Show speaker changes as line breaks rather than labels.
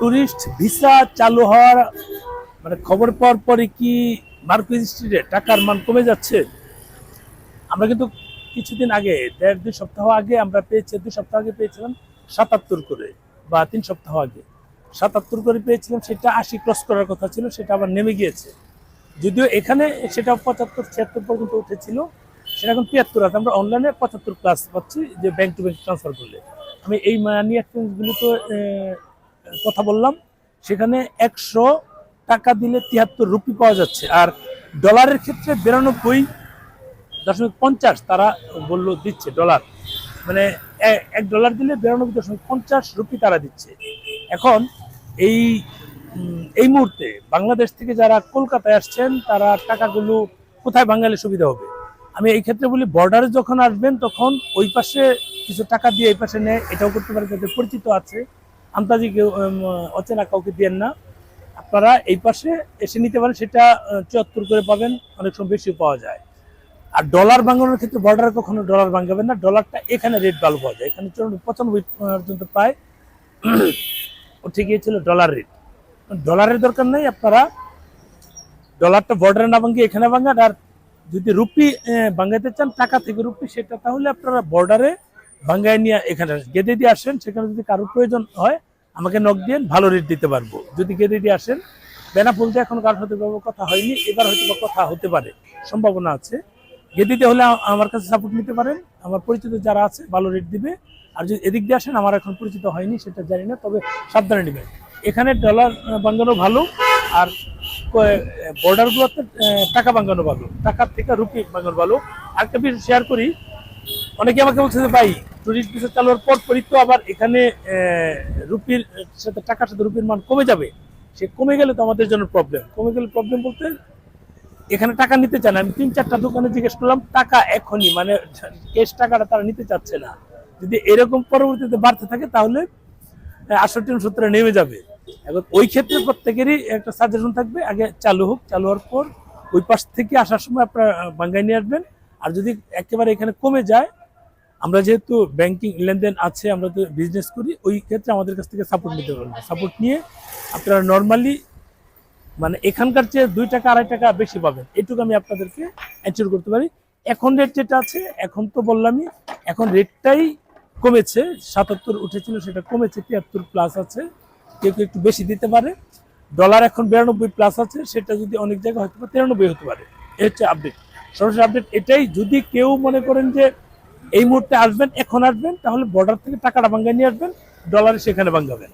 Tourist visa চালু হওয়ার মানে খবর পাওয়ার পরে কি মার্কুইজ স্ট্রিটে টাকার মান কমে যাচ্ছে? আমরা কিন্তু কিছুদিন আগে 1.5-2 সপ্তাহ আগে আমরা পেয়েছি, 2 সপ্তাহ আগে পেয়েছিলাম 77 করে, বা 3 সপ্তাহ আগে 77 করে পেয়েছিলাম। সেটা 80 ক্রস করার কথা ছিল, সেটা আবার নেমে গিয়েছে। যদিও এখানে সেটা 75-76 পর্যন্ত উঠেছিল, সেটা এখন 73 আছে। আমরা অনলাইনে 75 প্লাস পাচ্ছি যে ব্যাংক টু ব্যাংক ট্রান্সফার করলে। আমি এই মানি এক্সচেঞ্জগুলোতে কথা বললাম, সেখানে 100 টাকা দিলে 73 রুপি পাওয়া যাচ্ছে। আর ডলারের ক্ষেত্রে 92.50 তারা বললো দিচ্ছে ডলার, মানে $1 দিলে 92.50 রুপি তারা দিচ্ছে। এখন এই এই মুহূর্তে বাংলাদেশ থেকে যারা কলকাতায় আসছেন তারা টাকাগুলো কোথায় বাঙালি সুবিধা হবে? আমি এই ক্ষেত্রে বলি, বর্ডারে যখন আসবেন তখন ওই পাশে কিছু টাকা দিয়ে এই পাশে নেয়, এটাও করতে পারে, যাদের পরিচিত আছে। আন্তাজি কেউ অচেনা কাউকে দেন না, আপনারা এই পাশে এসে নিতে পারেন। সেটা 74 করে পাবেন, অনেক সময় বেশি পাওয়া যায়। আর ডলার ভাঙানোর ক্ষেত্রে বর্ডারে কখনো ডলার ভাঙাবেন না, ডলারটা এখানে রেট ভালো পাওয়া যায়। এখানে 95 পর্যন্ত পায় উঠে গিয়েছিল ডলার রেট। ডলারের দরকার নেই, আপনারা ডলারটা বর্ডারে না ভাঙিয়ে এখানে ভাঙান। আর যদি রুপি ভাঙাইতে চান টাকা থেকে রুপি, সেটা তাহলে আপনারা বর্ডারে ভাঙায় নিয়ে এখানে গেদে দিয়ে আসেন। সেখানে যদি কারোর প্রয়োজন হয় আমাকে নক দিয়ে ভালো রেট দিতে পারবো। যদি গেদে দিয়ে আসেন, বেনাপোল দিয়ে এখনো কারোর সাথে কথা হয়নি, এবার হয়তো কথা হতে পারে, সম্ভাবনা আছে। গেদিতে হলে আমার কাছে সাপোর্ট নিতে পারেন, আমার পরিচিত যারা আছে ভালো রেট দিবে। আর যদি এদিক দিয়ে আসেন, আমার এখন পরিচিত হয়নি, সেটা জানি না, তবে সাবধানে নেবেন। এখানে ডলার ভাঙানো ভালো, আর বর্ডারগুলোতে টাকা ভাঙানো ভালো, টাকার থেকে রুপি ভাঙানো ভালো। আরেকটা বিষয় শেয়ার করি, অনেকে আমাকে বলছে যে ভাই টুরিস্ট ভিসা চালু হওয়ার পরই তো আবার এখানে রুপির সাথে টাকার সাথে রুপির মান কমে যাবে। সে কমে গেলে তো আমাদের জন্য প্রবলেম। কমে গেলে প্রবলেম বলতে এখানে টাকা নিতে চান। আমি 3-4টা দোকানে জিজ্ঞেস করলাম, টাকা এখনই মানে ক্যাশ টাকাটা তারা নিতে চাচ্ছে না। যদি এরকম পরবর্তীতে বাড়তে থাকে তাহলে 68-69 নেমে যাবে। এখন ওই ক্ষেত্রে প্রত্যেকেরই একটা সাজেশন থাকবে, আগে চালু হোক, চালু হওয়ার পর ওই পাশ থেকে আসার সময় আপনারা বাঙ্গাই নিয়ে আসবেন। আর যদি একেবারে এখানে কমে যায়, আমরা যেহেতু ব্যাংকিং লেনদেন আছে, আমরা তো বিজনেস করি, ওই ক্ষেত্রে আমাদের কাছ থেকে সাপোর্ট নিতে পারবেন। সাপোর্ট নিয়ে আপনারা নর্মালি মানে এখানকার চেয়ে 2 টাকা 2.5 টাকা বেশি পাবেন, এটুকু আমি আপনাদেরকে এনশিওর করতে পারি। এখন রেট যেটা আছে, এখন তো বললামই, এখন রেটটাই কমেছে। 77 উঠেছিল, সেটা কমেছে, 73 প্লাস আছে। কেউ কেউ একটু বেশি দিতে পারে। ডলার এখন 92 প্লাস আছে, সেটা যদি অনেক জায়গায় হয়তো 93 হতে পারে। এই হচ্ছে আপডেট, সরাসরি আপডেট এটাই। যদি কেউ মনে করেন যে এই মুহূর্তে আসবেন, এখন আসবেন, তাহলে বর্ডার থেকে টাকাটা ভাঙ্গায় নিয়ে আসবেন, ডলারে সেখানে ভাঙ্গাবেন।